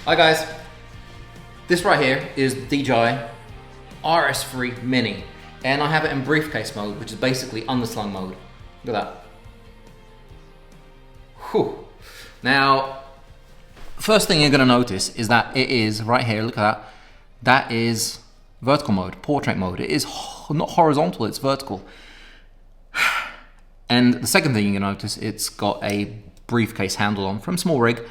Hi guys, this right here is the DJI RS3 Mini, and I have it in briefcase mode, which is basically underslung mode. Look at that. Whew. Now, first thing you're going to notice is that it is right here, look at that, that is vertical mode, portrait mode. It is not horizontal, it's vertical. And the second thing you're going to notice, it's got a briefcase handle on from Small Rig,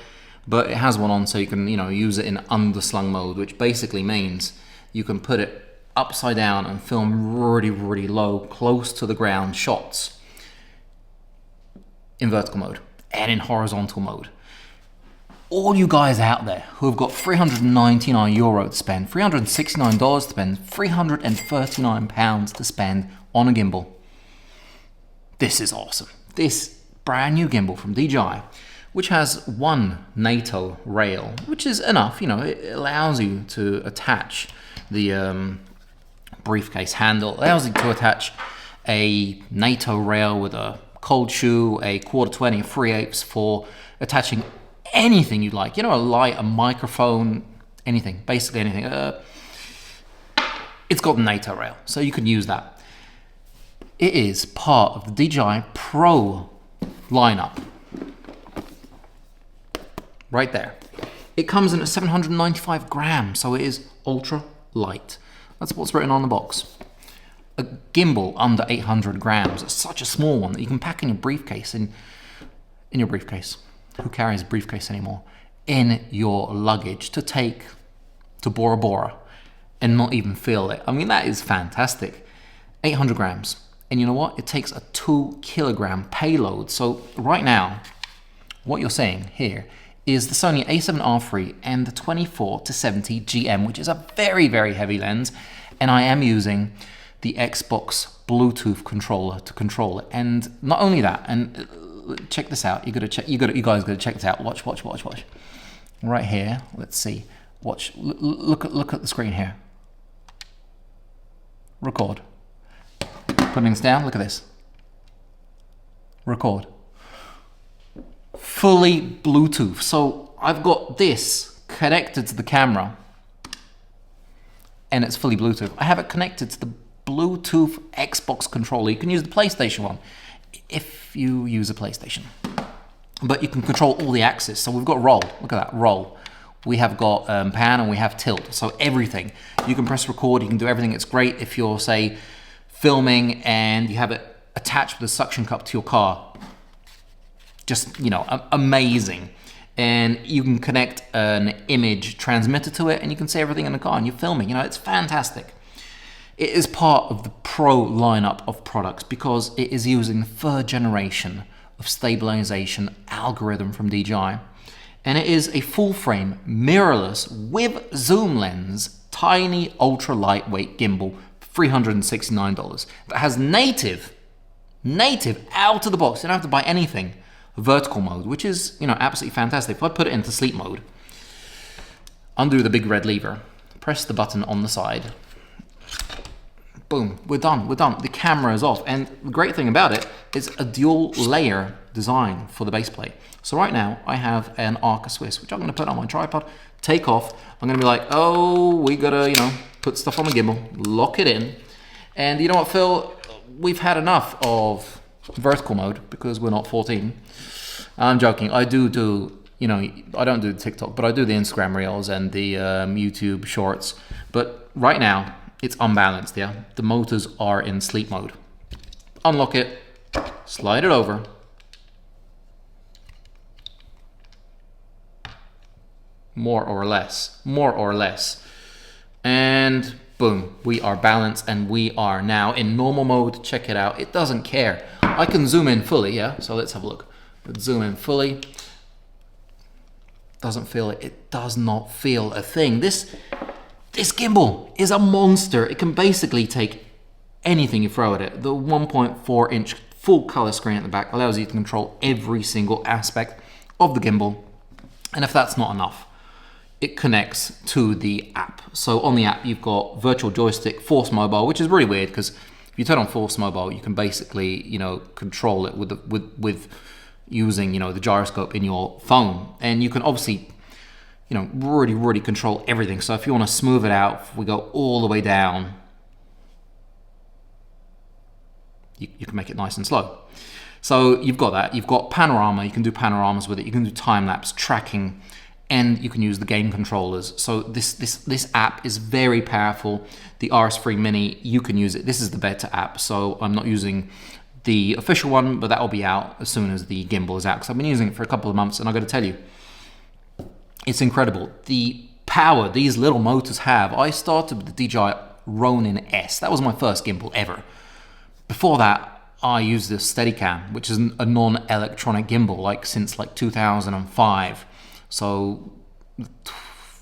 but it has one on so you can, use it in underslung mode, which basically means you can put it upside down and film really, really low, close to the ground shots in vertical mode and in horizontal mode. All you guys out there who have got €399 to spend, $369 to spend, £339 to spend on a gimbal, this is awesome. This brand new gimbal from DJI, which has one NATO rail, which is enough, it allows you to attach the briefcase handle, allows you to attach a NATO rail with a cold shoe, a 1/4-20, a 3/8 for attaching anything you'd like, a light, a microphone, anything, basically anything. It's got the NATO rail, so you can use that. It is part of the DJI Pro lineup. Right there. It comes in at 795 grams, so it is ultra light. That's what's written on the box. A gimbal under 800 grams. It's such a small one that you can pack in your briefcase. In your briefcase. Who carries a briefcase anymore? In your luggage to take to Bora Bora and not even feel it. I mean, that is fantastic. 800 grams. And you know what? It takes a 2 kilogram payload. So right now, what you're seeing here is the Sony A7S3 and the 24-70 GM, which is a very, very heavy lens. And I am using the Xbox Bluetooth controller to control it. And not only that, and check this out. You guys gotta check this out. Watch. Right here, let's see. Watch. Look at the screen here. Record. Putting this down. Look at this. Record. Fully Bluetooth. So I've got this connected to the camera and it's fully Bluetooth. I have it connected to the Bluetooth Xbox controller. You can use the PlayStation one if you use a PlayStation, but you can control all the axes. So we've got roll. Look at that, roll. We have got pan and we have tilt. So everything. You can press record. You can do everything. It's great if you're, say, filming and you have it attached with a suction cup to your car. Just, amazing. And you can connect an image transmitter to it and you can see everything in the car and you're filming. It's fantastic. It is part of the Pro lineup of products because it is using the 3rd generation of stabilization algorithm from DJI. And it is a full frame, mirrorless, with zoom lens, tiny, ultra lightweight gimbal, $369. That has native, out of the box. You don't have to buy anything. Vertical mode, which is, absolutely fantastic. If I put it into sleep mode, undo the big red lever, press the button on the side, boom, we're done. The camera is off. And the great thing about it is a dual layer design for the base plate. So right now I have an Arca Swiss, which I'm going to put on my tripod, take off. I'm going to be like, oh, we got to, put stuff on the gimbal, lock it in. And you know what, Phil? We've had enough of vertical mode because we're not 14. I'm joking. I do, I don't do the TikTok, but I do the Instagram Reels and the YouTube Shorts. But right now, it's unbalanced, yeah? The motors are in sleep mode. Unlock it, slide it over. More or less. And boom, we are balanced and we are now in normal mode. Check it out. It doesn't care. I can zoom in fully, yeah? So let's have a look. Let's zoom in fully. Doesn't feel it. It does not feel a thing. This gimbal is a monster. It can basically take anything you throw at it. The 1.4-inch full color screen at the back allows you to control every single aspect of the gimbal. And if that's not enough, it connects to the app. So on the app, you've got virtual joystick, force mobile, which is really weird because if you turn on force mobile, you can basically, control it with using, the gyroscope in your phone. And you can obviously, really control everything. So if you want to smooth it out, if we go all the way down, you can make it nice and slow. So you've got that. You've got panorama. You can do panoramas with it. You can do time-lapse tracking, and you can use the game controllers. So this app is very powerful. The RS3 Mini, you can use it. This is the beta app. So I'm not using the official one, but that will be out as soon as the gimbal is out, because I've been using it for a couple of months, and I've got to tell you, it's incredible. The power these little motors have. I started with the DJI Ronin S. That was my first gimbal ever. Before that, I used the Steadicam, which is a non-electronic gimbal, since 2005. So,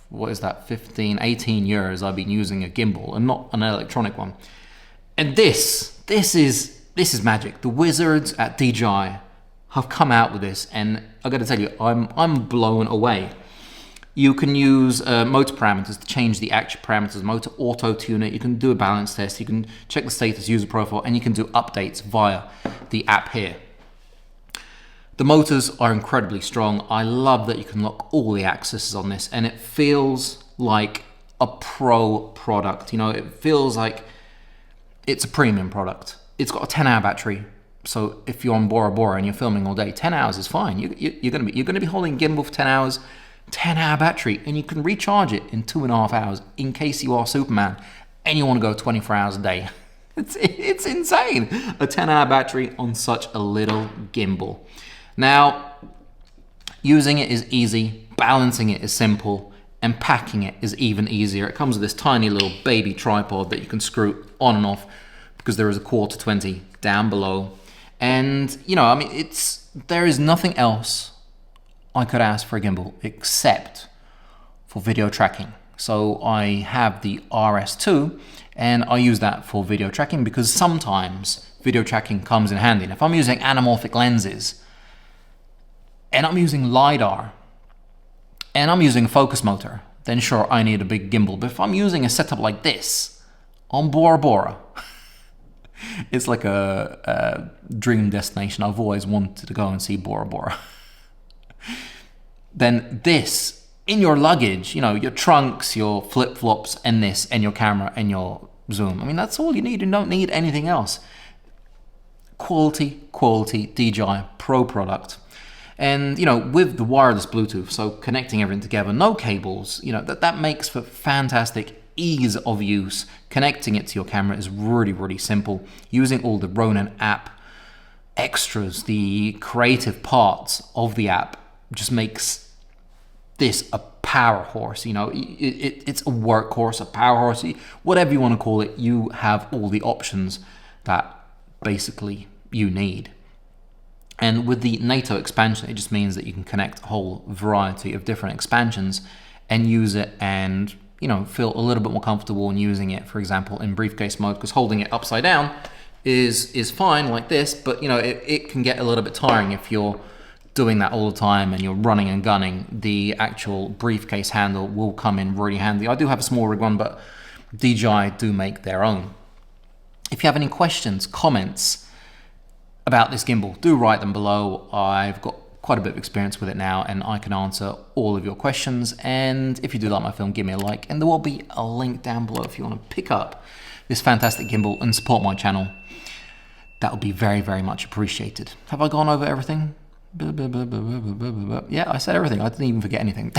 what is that, 15, 18 years I've been using a gimbal and not an electronic one. And this is magic. The wizards at DJI have come out with this, and I got to tell you, I'm blown away. You can use motor parameters to change the action parameters, motor auto-tune it. You can do a balance test. You can check the status, user profile, and you can do updates via the app here. The motors are incredibly strong. I love that you can lock all the accesses on this, and it feels like a pro product. It feels like it's a premium product. It's got a 10-hour battery. So if you're on Bora Bora and you're filming all day, 10 hours is fine. You're going to be holding gimbal for 10 hours. 10-hour battery, and you can recharge it in 2.5 hours in case you are Superman and you want to go 24 hours a day. It's insane. A 10-hour battery on such a little gimbal. Now, using it is easy, balancing it is simple, and packing it is even easier. It comes with this tiny little baby tripod that you can screw on and off because there is a 1/4-20 down below. And, there is nothing else I could ask for a gimbal except for video tracking. So I have the RS2 and I use that for video tracking because sometimes video tracking comes in handy. And if I'm using anamorphic lenses and I'm using LiDAR and I'm using a focus motor, then sure, I need a big gimbal. But if I'm using a setup like this on Bora Bora, it's like a dream destination. I've always wanted to go and see Bora Bora. Then this, in your luggage, your trunks, your flip-flops, and this, and your camera, and your zoom. That's all you need. You don't need anything else. Quality DJI Pro product. And, with the wireless Bluetooth, so connecting everything together, no cables, that makes for fantastic ease of use. Connecting it to your camera is really, really simple. Using all the Ronin app extras, the creative parts of the app, just makes this a power horse. It's a workhorse, a power horse, whatever you want to call it. You have all the options that basically you need. And with the NATO expansion, it just means that you can connect a whole variety of different expansions and use it and feel a little bit more comfortable in using it, for example, in briefcase mode, because holding it upside down is fine like this, but it can get a little bit tiring if you're doing that all the time and you're running and gunning. The actual briefcase handle will come in really handy. I do have a small rig one, but DJI do make their own. If you have any questions, comments about this gimbal, do write them below. I've got quite a bit of experience with it now and I can answer all of your questions. And if you do like my film, give me a like, and there will be a link down below if you want to pick up this fantastic gimbal and support my channel. That would be very, very much appreciated. Have I gone over everything? Yeah, I said everything. I didn't even forget anything.